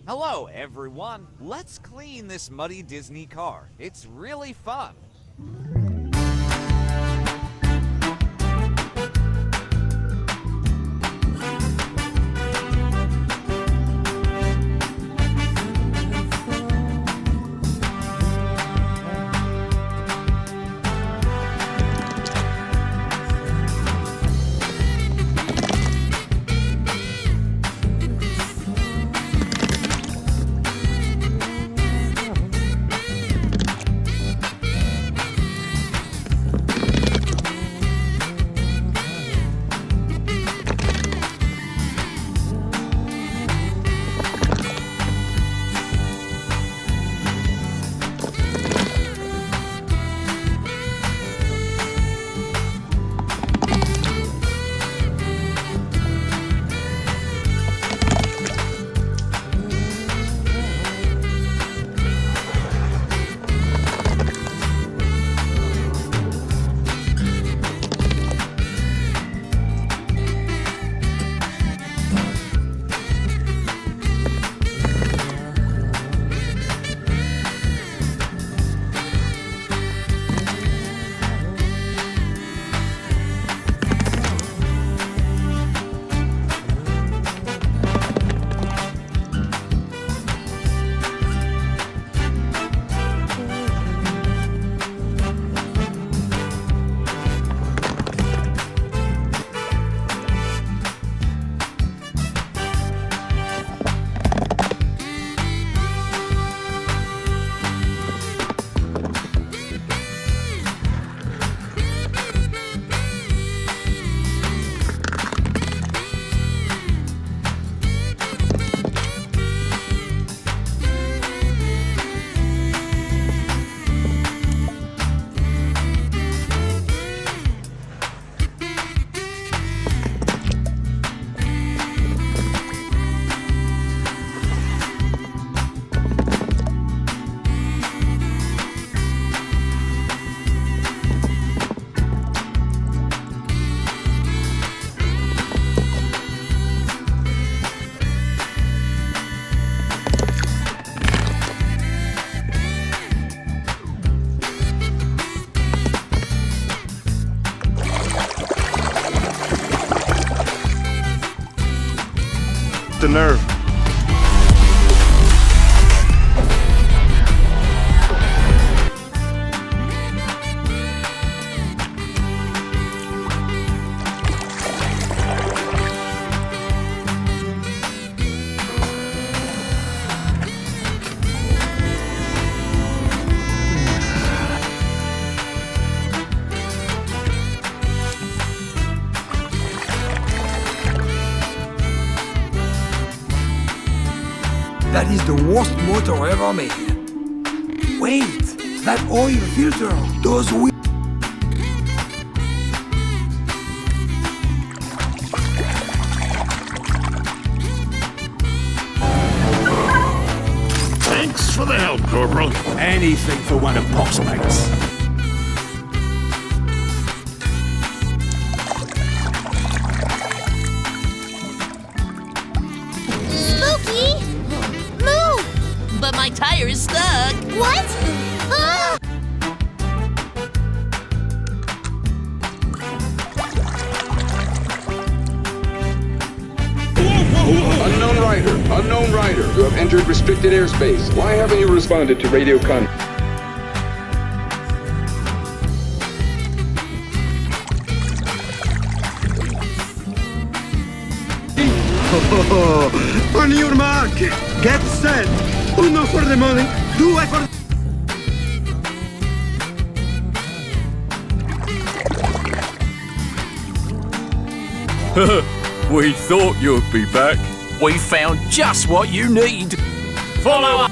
Hello, everyone. Let's clean this muddy Disney car. It's really fun. The nerve. That is the worst motor ever made. Wait, that oil filter, those wheels. Thanks for the help, Corporal. Anything for one of Pop's mates. Spooky! Move! But my tire is stuck. What? Ah! Unknown rider, you have entered restricted airspace. Why haven't you responded to radio con? On your mark, get set. Uno for the money, due for... We thought you'd be back. We found just what you need. Follow up.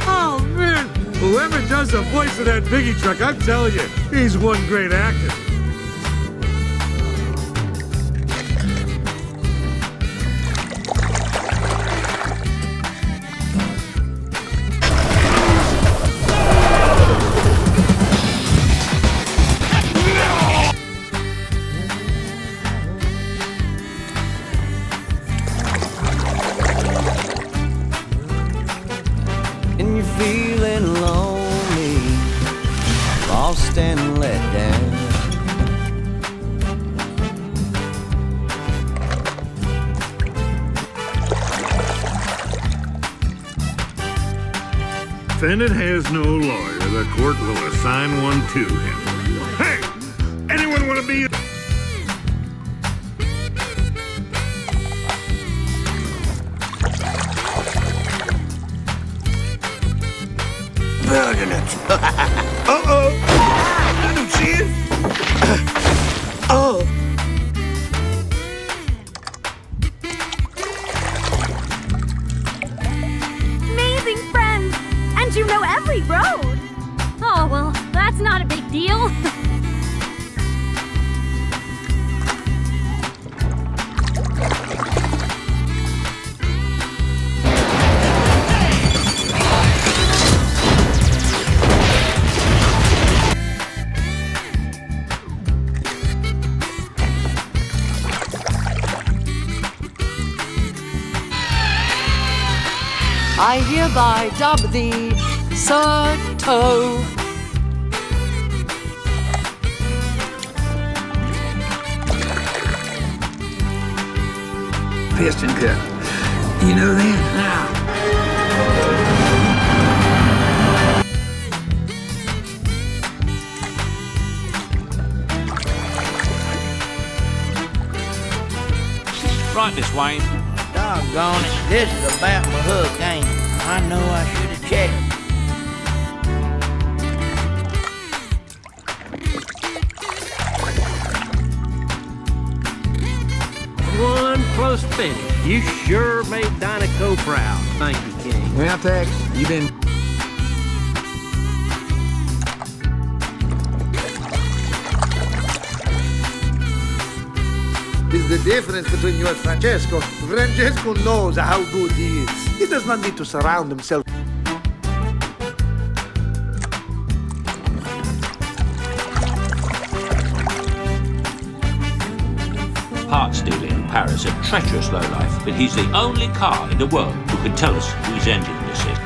Oh, man! Whoever does the voice of that piggy truck, I'm telling you, he's one great actor. defendant has no lawyer, the court will assign one to him. Hey! Anyone want to be... Ferdinand. Uh-oh. I don't see it. Oh. Amazing friends! And you know every road! Oh, well, that's not a big deal. I hereby dub thee Sir Toe. Piston cut. You know that? Now. Right this way. Doggone it, this is about my hook, ain't it? I know I should have checked. 1 close finish. You sure made Dinoco proud. Thank you, King. Well, Tex, you been... Is the difference between you and Francesco. Francesco knows how good he is. He does not need to surround himself. Part stealing in Paris, a treacherous lowlife, but he's the only car in the world who can tell us whose engine this is.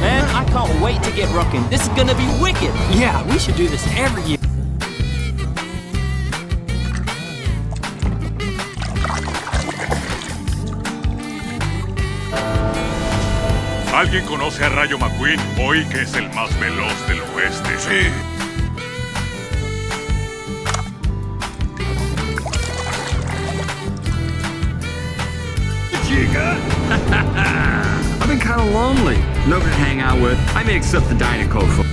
Man, I can't wait to get rocking. This is gonna be wicked. Yeah, we should do this every year. ¿Alguien conoce a Rayo McQueen hoy que es el más veloz del oeste? Sí. Chica? I've been kind of lonely. Nobody to hang out with. I may accept the Dinoco for...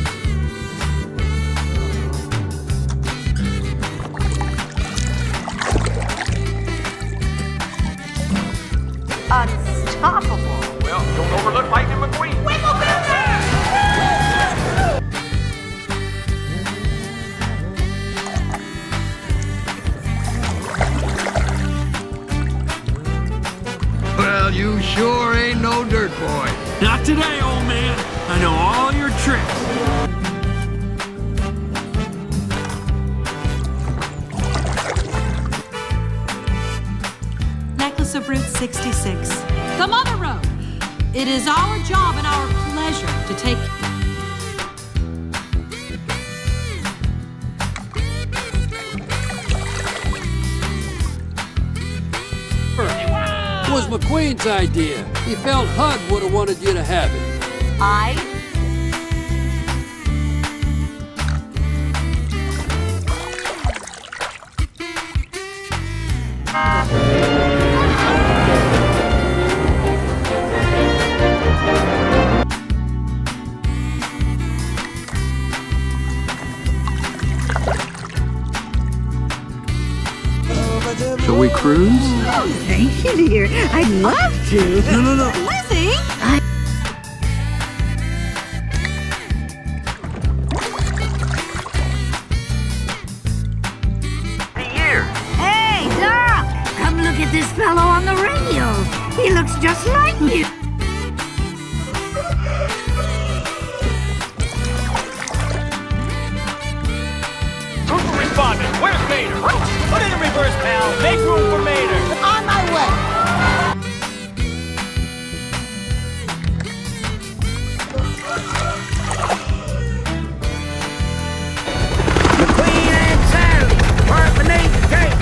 Unstoppable. Well, don't overlook Lightning McQueen. Well, you sure ain't no dirt boy. Not today, old man. I know all your tricks. Necklace of Route 66. The Mother Road. It is our job and our pleasure to take... It was McQueen's idea. He felt HUD would have wanted you to have it. Shall we cruise? Oh, thank you, dear. I'd love to. No. Lizzie! Hey, Doc! Come look at this fellow on the radio. He looks just like you. Trooper responded. Where's Mater? Put it in reverse, pal. Make room for Mater. On my way. McQueen and Sally, part beneath the tape.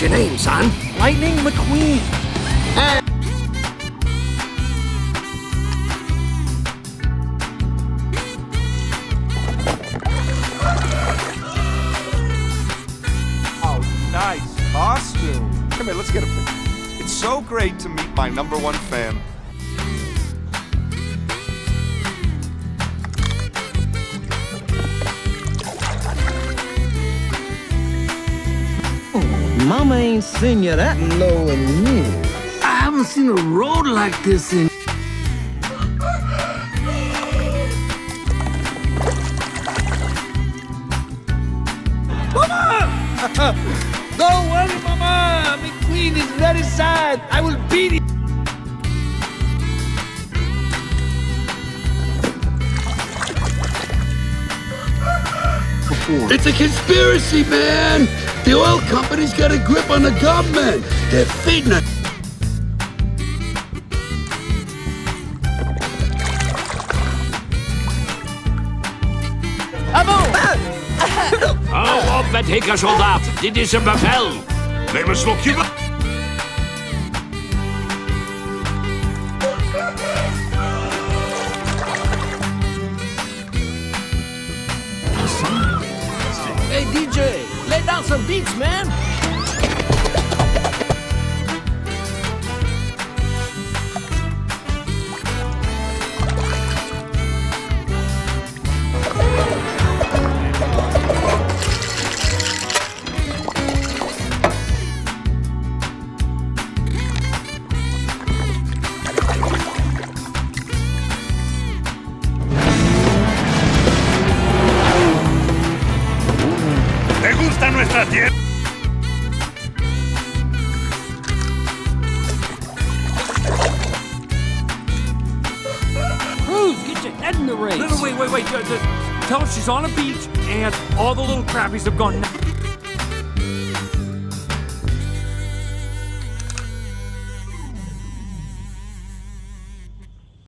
What's your name, son? Lightning McQueen. Oh, nice costume. Come here, let's get a picture. It's so great to meet my #1 fan. Mama ain't seen you that low in years. I haven't seen a road like this in... Mama! Don't worry, Mama! McQueen is very sad. I will beat him. It's a conspiracy, man! The oil company's got a grip on the government. They're feeding it. Hou op met hikken, soldaat. Dit is een bevel. Neem een slokje wa- Hey, DJ, lay down some beats, man. ¿Te gusta nuestra tierra? Cruz, get your head in the race. No, wait. Tell her she's on a beach and all the little crappies have gone.